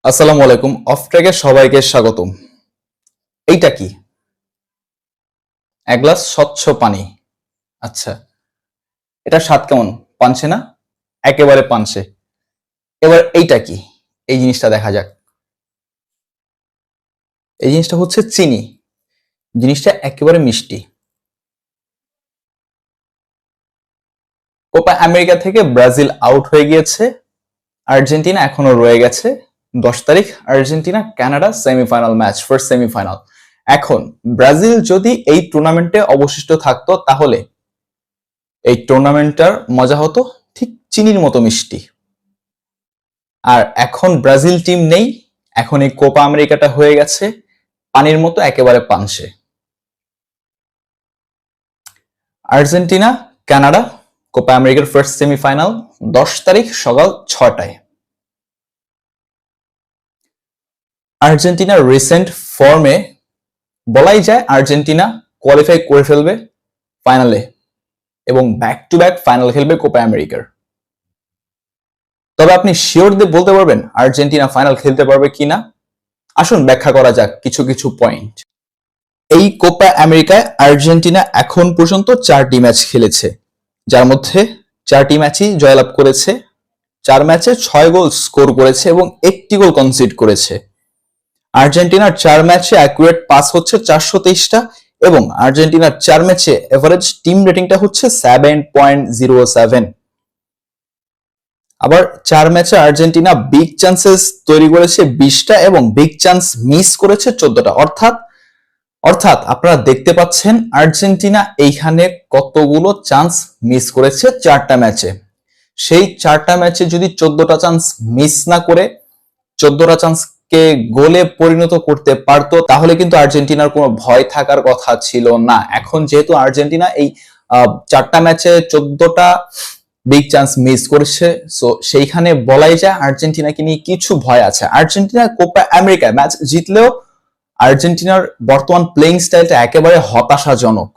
আসসালামু আলাইকুম। অফ ট্র্যাকে সবাইকে স্বাগতম। এইটা কি? এক গ্লাস স্বচ্ছ পানি। আচ্ছা, এটা স্বাদ কেমন? পানছে না? একেবারে পানছে। এবার এইটা কি? এই জিনিসটা দেখা যাক। এই জিনিসটা হচ্ছে চিনি। জিনিসটা একেবারে মিষ্টি। কোপা আমেরিকা থেকে ব্রাজিল আউট হয়ে গিয়েছে। আর্জেন্টিনা এখনো রয়ে গেছে। 10 তারিখ Argentina Canada semifinal match, first semifinal. এখন ব্রাজিল যদি এই টুর্নামেন্টে অবশিষ্ট থাকতো তাহলে এই টুর্নামেন্টটার মজা হতো ঠিক চিনির মতো মিষ্টি। আর এখন ব্রাজিল টিম নেই, এখন এই কোপা আমেরিকাটা হয়ে গেছে পানির মতো একেবারে পানসে। আর্জেন্টিনা কানাডা কোপা আমেরিকার ফার্স্ট সেমিফাইনাল 10 তারিখ সকাল 6টায়। আর্জেন্টিনার রিসেন্ট ফর্মে বলাই যায় আর্জেন্টিনা কোয়ালিফাই করে ফেলবে ফাইনালে এবং ব্যাক টু ব্যাক ফাইনাল খেলবে কোপা আমেরিকার। তবে আপনি শিওর দিয়ে বলতে পারবেন আর্জেন্টিনা ফাইনাল খেলতে পারবে কিনা? আসুন ব্যাখ্যা করা যাক কিছু কিছু পয়েন্ট। এই কোপা আমেরিকায় আর্জেন্টিনা এখন পর্যন্ত 4টি ম্যাচ খেলেছে, যার মধ্যে 4টি ম্যাচই জয়লাভ করেছে। 4 ম্যাচে 6 গোল স্কোর করেছে এবং 1টি গোল কনসিড করেছে। আর্জেন্টিনার 4 ম্যাচে অ্যাকুরেট পাস হচ্ছে 423টা এবং আর্জেন্টিনার 4 ম্যাচে এভারেজ টিম রেটিংটা হচ্ছে 7.07। আবার 4 ম্যাচে আর্জেন্টিনা বিগ চান্সেস তৈরি করেছে 20টা এবং বিগ চান্স মিস করেছে 14টা। অর্থাৎ আপনারা দেখতে পাচ্ছেন আর্জেন্টিনা এইখানে কতগুলো চান্স মিস করেছে 4টা ম্যাচে। সেই 4টা ম্যাচে যদি 14টা চান্স মিস না করে 14টা চান্সকে গোলে পরিণত করতে পারতো তাহলে কিন্তু আর্জেন্টিনার কোনো ভয় থাকার কথা ছিল না। এখন যেহেতু আর্জেন্টিনা এই 4টা ম্যাচে 14টা বিগ চান্স মিস করেছে, সো সেইখানে বলাই যায় আর্জেন্টিনাকে নিয়ে কিছু ভয় আছে। আর্জেন্টিনা কোপা আমেরিকা ম্যাচ জিতলেও আর্জেন্টিনার বর্তমান প্লেইং স্টাইলটা একেবারে হতাশাজনক।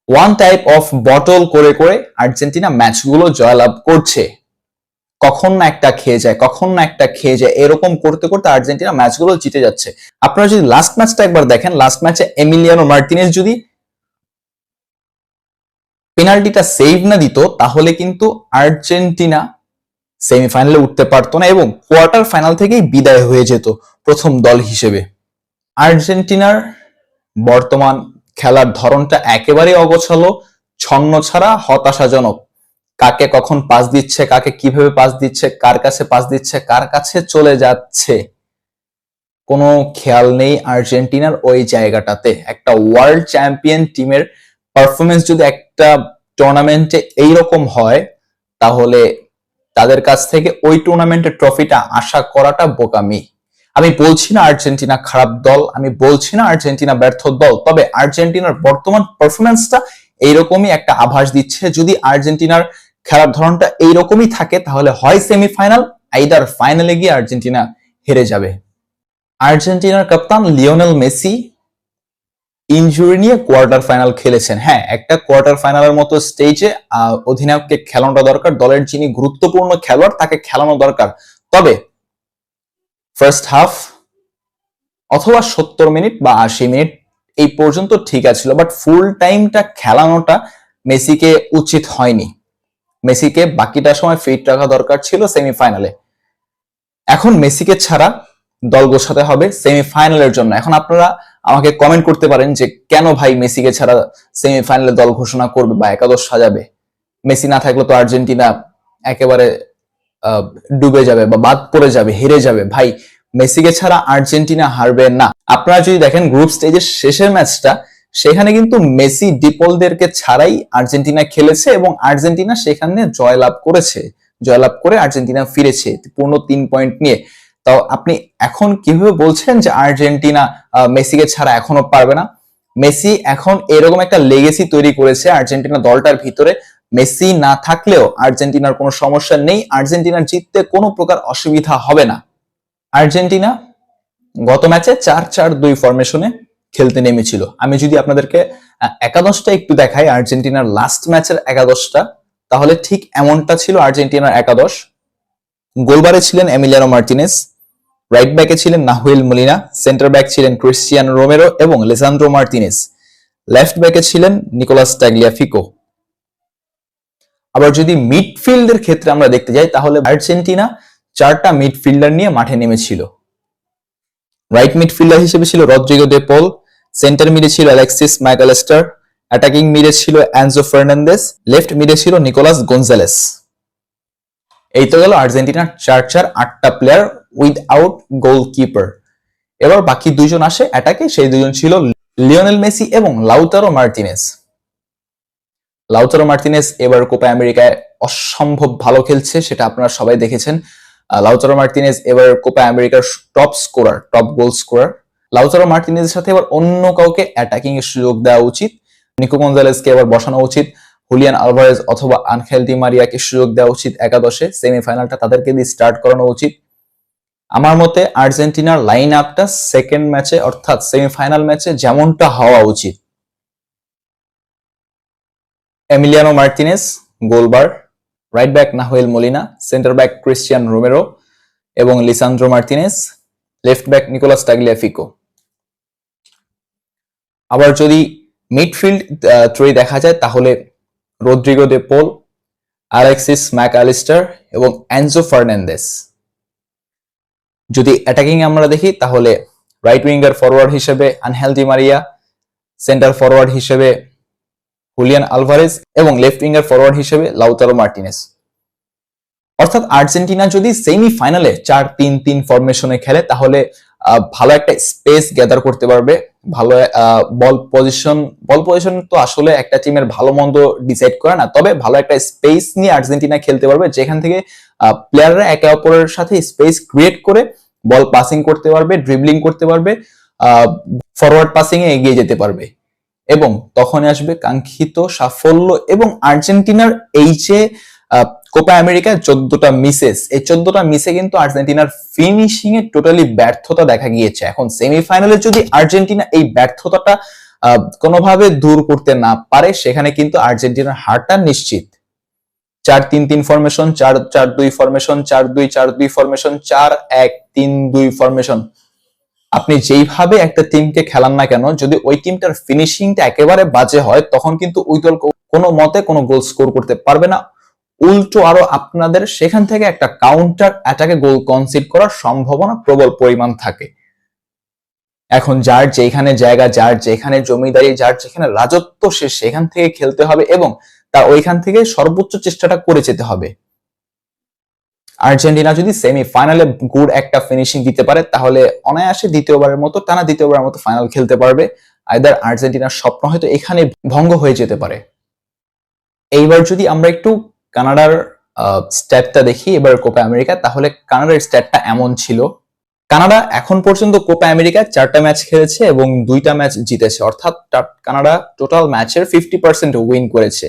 ওয়ান টাইপ অফ বটল করে করে আর্জেন্টিনা ম্যাচগুলো জয়লাভ করছে, কখন না একটা খেয়ে যায় এরকম করতে করতে আর্জেন্টিনা ম্যাচগুলো জিতে যাচ্ছে। আপনারা যদি লাস্ট ম্যাচটা একবার দেখেন, লাস্ট ম্যাচে এমিলিয়ানো মার্টিনেজ যদি পেনাল্টিটা সেভ না দিত তাহলে কিন্তু আর্জেন্টিনা সেমিফাইনালে উঠতে পারতো না এবং কোয়ার্টার ফাইনাল থেকেই বিদায় হয়ে যেত প্রথম দল হিসেবে। আর্জেন্টিনার বর্তমান খেলার ধরনটা একেবারে অগোছালো, ছন্নছাড়া, হতাশাজনক। কাকে কখন পাস দিচ্ছে, কাকে কিভাবে পাস দিচ্ছে, কার কাছে পাস দিচ্ছে, কার কাছে চলে যাচ্ছে, কোনো খেয়াল নেই আর্জেন্টিনার ওই জায়গাটাতে। একটা ওয়ার্ল্ড চ্যাম্পিয়ন টিমের পারফরমেন্স যদি একটা টুর্নামেন্টে এইরকম হয় তাহলে তাদের কাছ থেকে ওই টুর্নামেন্টের ট্রফিটা আশা করাটা বোকামি। আমি বলছি না আর্জেন্টিনা খারাপ দল, আমি বলছি না আর্জেন্টিনা ব্যর্থ দল, তবে আর্জেন্টিনার বর্তমান পারফরমেন্সটা এইরকমই একটা আভাস দিচ্ছে। যদি আর্জেন্টিনার খেলার ধরনটা এইরকমই থাকে তাহলে হয় সেমিফাইনাল আইদার ফাইনালে গিয়ে আর্জেন্টিনা হেরে যাবে। আর্জেন্টিনার কাপ্তান লিওনেল মেসি ইনজুরি নিয়ে কোয়ার্টার ফাইনাল খেলেছেন। হ্যাঁ, একটা কোয়ার্টার ফাইনালের মতো স্টেজে অধিনায়ককে খেলানোটা দরকার, দলের যিনি গুরুত্বপূর্ণ খেলোয়াড় তাকে খেলানো দরকার। তবে ফার্স্ট হাফ অথবা 70 মিনিট বা 80 মিনিট এই পর্যন্ত ঠিক আছিল, বাট ফুল টাইমটা খেলানোটা মেসিকে উচিত হয়নি। মেসিকে বাকিটা সময় ফিট রাখা দরকার ছিল সেমিফাইনালে। এখন মেসিকে ছাড়া দল গোছাতে হবে সেমিফাইনালের জন্য। এখন আপনারা আমাকে কমেন্ট করতে পারেন যে কেন ভাই মেসিকে ছাড়া সেমিফাইনালে দল ঘোষণা করবে বা একাদশ সাজাবে, মেসি না থাকলে তো আর্জেন্টিনা একেবারে ডুবে যাবে বা বাদ পড়ে যাবে, হেরে যাবে। ভাই, মেসিকে ছাড়া আর্জেন্টিনা হারবে না। আপনারা যদি দেখেন গ্রুপ স্টেজের শেষের ম্যাচটা, সেখানে কিন্তু মেসি ডিপলদেরকে ছাড়াই আর্জেন্টিনা খেলেছে এবং আর্জেন্টিনা সেখানে জয়লাভ করে আর্জেন্টিনা ফিরেছে পূর্ণ 3 পয়েন্ট নিয়ে। তো আপনি এখন কিভাবে বলছেন যে আর্জেন্টিনা মেসিকে ছাড়া এখনো পারবে না? মেসি এখন এরকম একটা লেগেসি তৈরি করেছে আর্জেন্টিনা দলটার ভিতরে, মেসি না থাকলেও আর্জেন্টিনার কোনো সমস্যা নেই, আর্জেন্টিনার জিততে কোনো প্রকার অসুবিধা হবে না। আর্জেন্টিনা গত ম্যাচে 4-4-2 ফরমেশনে খেলতে নেমেছিল। আমি যদি আপনাদেরকে একাদশটা একটু দেখাই, আর্জেন্টিনার লাস্ট ম্যাচের একাদশটা, তাহলে ঠিক এমনটা ছিল আর্জেন্টিনার একাদশ। গোলবারে ছিলেন এমিলিয়ানো মার্টিনেজ, রাইট ব্যাকে ছিলেন নাহুয়েল মলিনা, সেন্টার ব্যাক ছিলেন ক্রিস্টিয়ান রোমেরো এবং লিসান্দ্রো মার্তিনেজ, লেফট ব্যাকে ছিলেন নিকোলাস টাগলিয়াফিকো। আবার যদি মিডফিল্ডের ক্ষেত্রে আমরা দেখতে যাই তাহলে আর্জেন্টিনা 4টা মিডফিল্ডার নিয়ে মাঠে নেমেছিল। রাইট মিডফিল্ডার হিসেবে ছিল রদ্রিগো দে পল, সেন্টার মিডে ছিল অ্যালেক্সিস ম্যাকঅ্যালিস্টার, অ্যাটাকিং মিডে ছিল অ্যানজো ফার্নান্দেস, লেফট মিডে ছিল নিকোলাস গোনজালেস। এই তো গেল আর্জেন্টিনার 4-4-8টা প্লেয়ার উইথআউট গোলকিপার। এবার বাকি দুইজন আসে অ্যাটাকে, সেই দুজন ছিল লিওনেল মেসি এবং লাউতারো মার্তিনেজ। লাউতারো মার্তিনেজ এবার কোপা আমেরিকায় অসম্ভব ভালো খেলছে, সেটা আপনারা সবাই দেখেছেন। লাউতারো মার্তিনেজ এবার কোপা আমেরিকার top scorer, top goal scorer. Lautaro মার্তিনেজের সাথে এবার অন্য কাউকে অ্যাটাকিং এর সুযোগ দেওয়া উচিত। নিকো গঞ্জালেসকে এবার বসানো উচিত, হুলিয়ান আলভারেজ অথবা আনখেল ডি মারিয়াকে সুযোগ দেওয়া উচিত একাদশে। সেমিফাইনালটা তাদেরকে দিয়ে স্টার্ট করানো উচিত। আমার মতে আর্জেন্টিনার লাইন আপটা সেকেন্ড ম্যাচে অর্থাৎ সেমিফাইনাল ম্যাচে যেমনটা হওয়া উচিত: Emiliano Martinez goal bar, right back Nahuel Molina, centre back Cristian Romero এবং Lisandro Martinez, left back Nicolas Tagliafico. আবার যদি মিডফিল্ড ত্রয়ী দেখা যায় তাহলে Rodrigo de Paul, Alexis Mac Allister এবং অ্যানজো ফার্নান্দেস। যদি অ্যাটাকিং আমরা দেখি তাহলে রাইট উইঙ্গার ফরওয়ার্ড হিসেবে Angel Di Maria, centre forward হিসেবে হুলিয়ান আলভারেজ এবং লেফট উইঙ্গার ফরওয়ার্ড হিসেবে লাউতারো মার্তিনেজ। অর্থাৎ আর্জেন্টিনা যদি সেমিফাইনালে 4-3-3 ফরমেশনে খেলে তাহলে ভালো একটা স্পেস গ্যাদার করতে পারবে। ভালো বল পজিশন তো আসলে একটা টিমের ভালো মন্দ ডিসাইড করে না, তবে ভালো একটা স্পেস নিয়ে আর্জেন্টিনা খেলতে পারবে, যেখান থেকে প্লেয়াররা একে অপরের সাথে স্পেস ক্রিয়েট করে বল পাসিং করতে পারবে, ড্রিবলিং করতে পারবে, ফরওয়ার্ড পাসিং এ এগিয়ে যেতে পারবে এবং তখনই আসবে কাঙ্ক্ষিত সাফল্য। এবং আর্জেন্টিনার এই যে কোপা আমেরিকায় 14টা মিসেস, এই 14টা মিসে কিন্তু আর্জেন্টিনার ফিনিশিং এ টোটালি ব্যর্থতা দেখা গিয়েছে। এখন সেমিফাইনালে যদি আর্জেন্টিনা এই ব্যর্থতাটা কোনোভাবে দূর করতে না পারে, সেখানে কিন্তু আর্জেন্টিনার হারটা নিশ্চিত। 4-3-3 ফরমেশন, 4-4-2 ফরমেশন, 4-2-4-2 ফরমেশন, 4-1-3-2 ফরমেশন, আপনি যেইভাবে একটা টিমকে খেলান না কেন, যদি ওই টিমটার ফিনিশিংটা একেবারে বাজে হয় তখন কিন্তু ওই দল কোনো মতে কোনো গোল স্কোর করতে পারবে না। উল্টো আরো আপনাদের সেখান থেকে একটা কাউন্টার অ্যাটাকে গোল কনসিড করার সম্ভাবনা প্রবল পরিমাণ থাকে। এখন যার যেখানে জায়গা, যার যেখানে জমিদারি, যার যেখানে রাজত্ব, সে সেখান থেকে খেলতে হবে এবং তার ওইখান থেকে সর্বোচ্চ চেষ্টাটা করে যেতে হবে। আর্জেন্টিনা যদি সেমিফাইনালে গুড একটা ফিনিশিং দিতে পারে তাহলে অনায়াসে দ্বিতীয়বারের মতো ফাইনাল খেলতে পারবে। আইদার আর্জেন্টিনার স্বপ্ন হয়তো এখানে ভঙ্গ হয়ে যেতে পারে। এইবার যদি আমরা একটু কানাডার স্ট্যাটটা দেখি এবার কোপা আমেরিকা, তাহলে কানাডার স্ট্যাটটা এমন ছিল: কানাডা এখন পর্যন্ত কোপা আমেরিকায় 4টা ম্যাচ খেলেছে এবং 2টা ম্যাচ জিতেছে, অর্থাৎ কানাডা টোটাল ম্যাচের 50% উইন করেছে।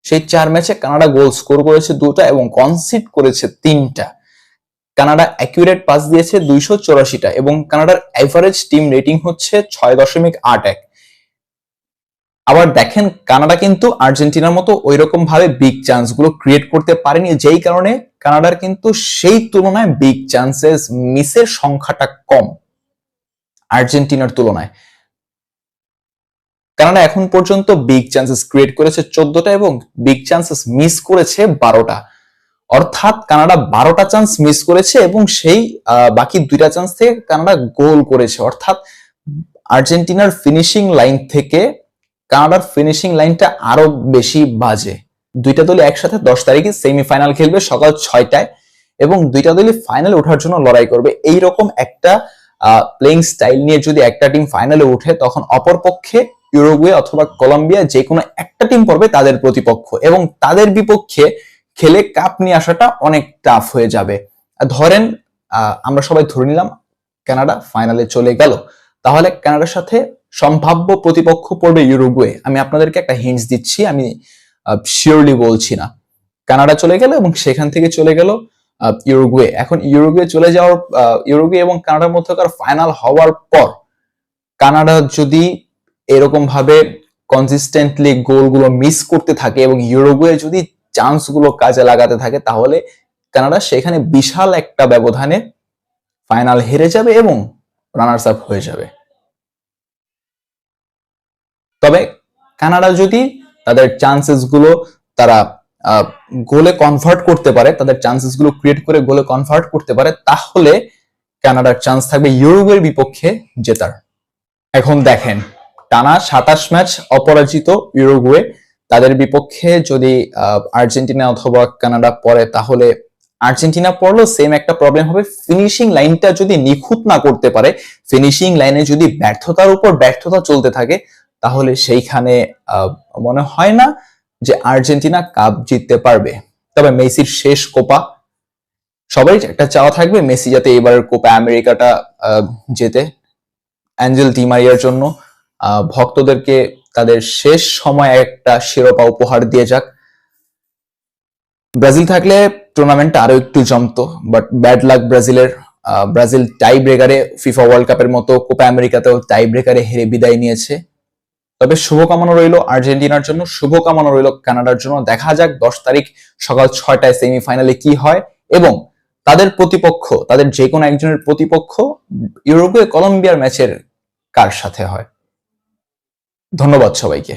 সেই 4 ম্যাচে কানাডা গোল স্কোর করেছে 2টা এবং কনসিড করেছে 3টা। কানাডা অ্যাকুরেট পাস দিয়েছে 284টা এবং কানাডার এভারেজ টিম রেটিং হচ্ছে 6.81। আবার দেখেন কানাডা কিন্তু আর্জেন্টিনার মতো ওইরকম ভাবে বিগ চান্স গুলো ক্রিয়েট করতে পারেনি, যেই কারণে কানাডার কিন্তু সেই তুলনায় বিগ চান্সেস মিসের সংখ্যাটা কম আর্জেন্টিনার তুলনায়। কানাডা এখন পর্যন্ত বিগ চান্সেস ক্রিয়েট করেছে 14টা এবং বিগ চান্সেস মিস করেছে 12টা, অর্থাৎ কানাডা 12টা চান্স মিস করেছে এবং সেই বাকি 2টা চান্স থেকে কানাডা গোল করেছে। অর্থাৎ আর্জেন্টিনার ফিনিশিং লাইন থেকে কানাডার ফিনিশিং লাইনটা আরো বেশি বাজে। 2টা দলই একসাথে 10 তারিখে সেমিফাইনাল খেলবে সকাল 6টায় এবং 2টা দলই ফাইনালে ওঠার জন্য লড়াই করবে। এইরকম একটা প্লেইং স্টাইল নিয়ে যদি একটা টিম ফাইনালে উঠে তখন অপরপক্ষে ইউরুগুয়ে অথবা কলম্বিয়া যে কোনো একটা টিম পড়বে তাদের প্রতিপক্ষ এবং তাদের বিপক্ষে খেলে কাপ নিয়ে আসাটা অনেক টাফ হয়ে যাবে। ধরেন আমরা সবাই ধরে নিলাম কানাডা ফাইনালে চলে গেল, তাহলে কানাডার সাথে সম্ভাব্য প্রতিপক্ষ পড়বে ইউরুগুয়ে। আমি আপনাদেরকে একটা হিন্টস দিচ্ছি, আমি শিওরলি বলছি না। কানাডা চলে গেল এবং সেখান থেকে চলে গেল ইউরুগুয়ে। এখন ইউরুগুয়ে চলে যাওয়ার ইউরুগুয়ে এবং কানাডার মধ্যকার ফাইনাল হওয়ার পর কানাডা যদি এরকম ভাবে কনসিস্টেন্টলি গোলগুলো মিস করতে থাকে এবং ইউরুগুয়ে যদি চান্স গুলো কাজে লাগাতে থাকে তাহলে কানাডা সেখানে বিশাল একটা ব্যবধানে ফাইনাল হেরে যাবে এবং রানার্স আপ হয়ে যাবে। তবে কানাডা যদি তাদের চান্সেস গুলো তারা গোলে কনভার্ট করতে পারে, তাদের চান্সেস গুলো ক্রিয়েট করে গোলে কনভার্ট করতে পারে, তাহলে কানাডার চান্স থাকবে ইউরুগুয়ের বিপক্ষে জেতার। এখন দেখেন, টানা 27 ম্যাচ অপরাজিত ইউরুগুয়ে, তাদের বিপক্ষে যদি আর্জেন্টিনা অথবা কানাডা পড়ে, তাহলে আর্জেন্টিনা পড়লেও সেম একটা প্রবলেম হবে। ফিনিশিং লাইনটা যদি নিখুঁত না করতে পারে, ফিনিশিং লাইনে যদি ব্যর্থতার উপর ব্যর্থতা চলতে থাকে, তাহলে সেইখানে মনে হয় না যে আর্জেন্টিনা কাপ জিততে পারবে। তবে মেসির শেষ কোপা, সবাই একটা চাওয়া থাকবে মেসি যাতে এবারের কোপা আমেরিকাটা জেতে। অ্যাঞ্জেল ডি মারিয়ার জন্য ভক্তদেরকে তাদের শেষ সময় একটা শিরোপা উপহার দিয়ে যাক। ব্রাজিল থাকলে টুর্নামেন্টটা আরো একটু জমতো, বাট ব্যাড লাক ব্রাজিলের। ব্রাজিল টাই ব্রেকারে ফিফা ওয়ার্ল্ড কাপের মতো কোপা আমেরিকাতেও টাই ব্রেকারে হেরে বিদায় নিয়েছে। তবে শুভকামনা রইল আর্জেন্টিনার জন্য, শুভকামনা রইল কানাডার জন্য। দেখা যাক 10 তারিখ সকাল 6টায় সেমিফাইনালে কি হয় এবং তাদের প্রতিপক্ষ, তাদের যে কোনো একজনের প্রতিপক্ষ ইউরোপে কলম্বিয়ার ম্যাচের কার সাথে হয়। ধন্যবাদ সবাইকে।